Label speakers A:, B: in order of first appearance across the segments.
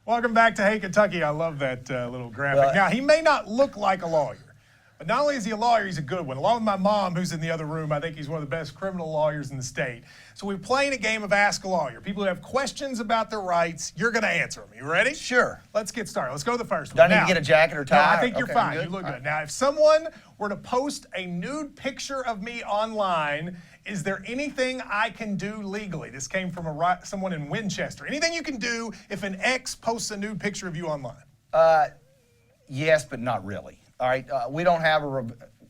A: Welcome back to Hey Kentucky. I love that little graphic. Now, he may not look like a lawyer, but not only is he a lawyer, he's a good one. Along with my mom, who's in the other room, I think he's one of the best criminal lawyers in the state. So we're playing a game of Ask a Lawyer. People who have questions about their rights, you're going to answer them. You ready?
B: Sure.
A: Let's get started. Let's go to the first
B: Do
A: one.
B: I need to get a jacket or tie?
A: No, I think you're
B: Okay,
A: fine.
B: good.
A: You look
B: All
A: good.
B: right.
A: Now, if someone were to post a nude picture of me online, is there anything I can do legally? This came from someone in Winchester. Anything you can do if an ex posts a nude picture of you online?
B: Yes, but not really. All right. We don't have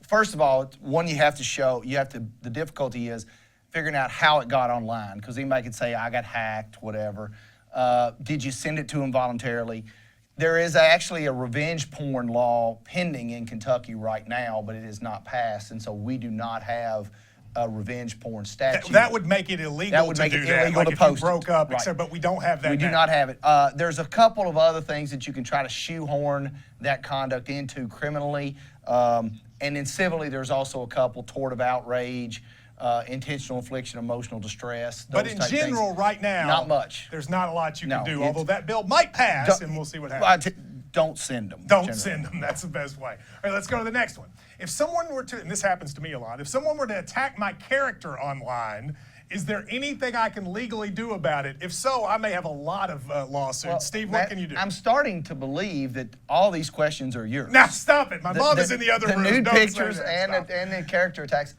B: first of all, one you have to show. The difficulty is figuring out how it got online, because anybody could say I got hacked, whatever. Did you send it to him voluntarily? There is actually a revenge porn law pending in Kentucky right now, but it is not passed, and so we do not have a revenge porn statute.
A: That would make it illegal to do that. Like if you broke up,
B: right.
A: But we don't have that.
B: We do not have it. There's a couple of other things that you can try to shoehorn that conduct into criminally. And then civilly, there's also a couple: tort of outrage, intentional infliction of emotional distress.
A: But in general,
B: things.
A: right now,
B: not much.
A: There's not a lot you can do,
B: it's-
A: although that bill might pass, and we'll see what happens.
B: Don't send them.
A: Don't
B: generally.
A: send them. That's the best way. All right, let's go to the next one. If someone were to, and this happens to me a lot, if someone were to attack my character online, is there anything I can legally do about it? If so, I may have a lot of lawsuits.
B: Well,
A: Steve, what can you do?
B: I'm starting to believe that all these questions are yours.
A: Now stop it. My mom is in the other room.
B: The nude
A: Don't say
B: pictures
A: that.
B: and the character attacks.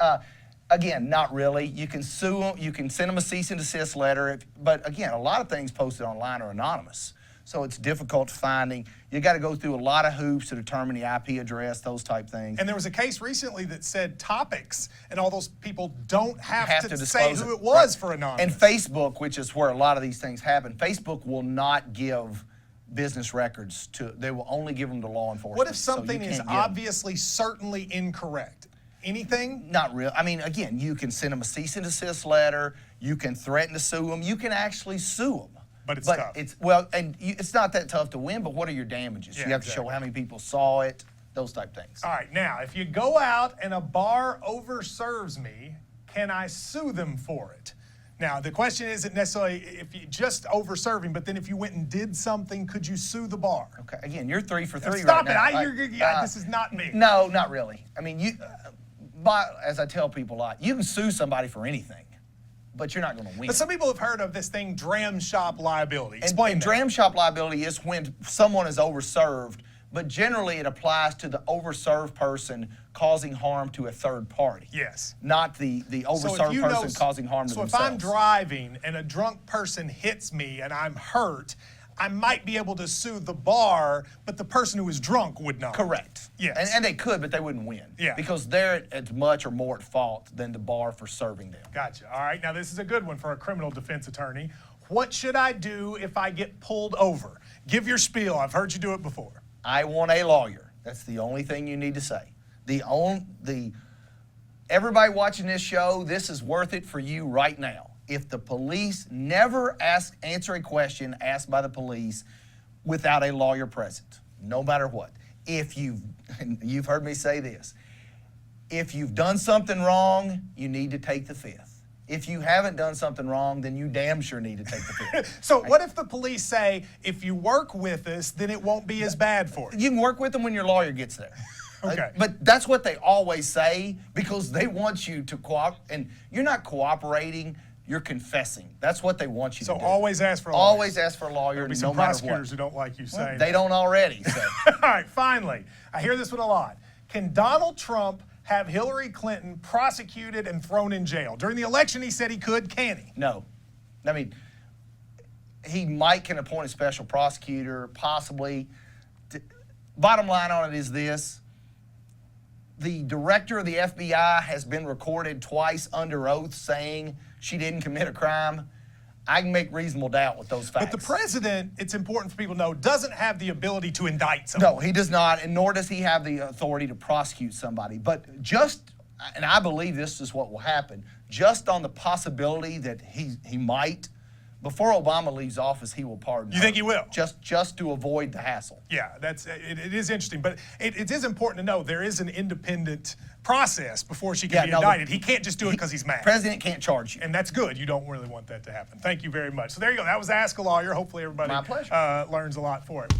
B: Again, not really. You can sue them. You can send them a cease and desist letter. But again, a lot of things posted online are anonymous. So it's difficult finding. You got to go through a lot of hoops to determine the IP address, those type things.
A: And there was a case recently that said topics, and all those people don't have to say
B: disclose
A: who it was for anonymous.
B: And Facebook, which is where a lot of these things happen, Facebook will not give business records to. They will only give them to law enforcement.
A: What if
B: so
A: something
B: you
A: is
B: can't get 'em.
A: obviously, certainly incorrect? Anything?
B: Not real. I mean, again, you can send them a cease and desist letter. You can threaten to sue them. You can actually sue them.
A: But it's tough.
B: It's not that tough to win, but what are your damages?
A: Yeah,
B: you have to show how many people saw it, those type things.
A: All right, now, if you go out and a bar overserves me, can I sue them for it? Now, the question isn't necessarily if you just overserving, but then if you went and did something, could you sue the bar?
B: Okay, again, you're 3 for 3
A: Stop
B: right
A: it.
B: now.
A: This is not me.
B: No, not really. I mean, as I tell people a lot, you can sue somebody for anything, but you're not going to win.
A: But some people have heard of this thing, dram shop liability.
B: And
A: Explain that.
B: dram shop liability is when someone is overserved, but generally it applies to the overserved person causing harm to a third party.
A: Yes.
B: Not the overserved person causing harm to themselves.
A: So if I'm driving and a drunk person hits me and I'm hurt, I might be able to sue the bar, but the person who is drunk would not.
B: Correct.
A: Yes.
B: And they could, but they wouldn't win.
A: Yeah.
B: Because they're as much or more at fault than the bar for serving them.
A: Gotcha. All right, now this is a good one for a criminal defense attorney. What should I do if I get pulled over? Give your spiel. I've heard you do it before.
B: I want a lawyer. That's the only thing you need to say. Everybody watching this show, this is worth it for you right now. If the police never answer a question asked by the police without a lawyer present, no matter what. If you've heard me say this, if you've done something wrong, you need to take the fifth. If you haven't done something wrong, then you damn sure need to take the fifth.
A: So what if the police say, if you work with us, then it won't be as bad for you?
B: You can work with them when your lawyer gets there.
A: Okay.
B: But that's what they always say because they want you to cooperate, and you're not cooperating. You're confessing. That's what they want you to do.
A: So always ask for a lawyer.
B: Always ask for a lawyer,
A: There'll be
B: no
A: some
B: matter
A: prosecutors who
B: what.
A: don't like you saying
B: They don't already. So.
A: All right, finally, I hear this one a lot. Can Donald Trump have Hillary Clinton prosecuted and thrown in jail? During the election, he said he could. Can he?
B: No. I mean, he can appoint a special prosecutor, possibly. Bottom line on it is this. The director of the FBI has been recorded twice under oath saying she didn't commit a crime. I can make reasonable doubt with those facts.
A: But the president, it's important for people to know, doesn't have the ability to indict someone.
B: No, he does not, and nor does he have the authority to prosecute somebody. But and I believe this is what will happen, just on the possibility that he might before Obama leaves office, he will pardon her.
A: You think he will?
B: Just to avoid the hassle.
A: Yeah, it is interesting, but it is important to know there is an independent process before she can be indicted. He can't just do it because he's mad.
B: President can't charge you.
A: And that's good. You don't really want that to happen. Thank you very much. So there you go. That was Ask a Lawyer. Hopefully everybody
B: My pleasure.
A: learns a lot for it.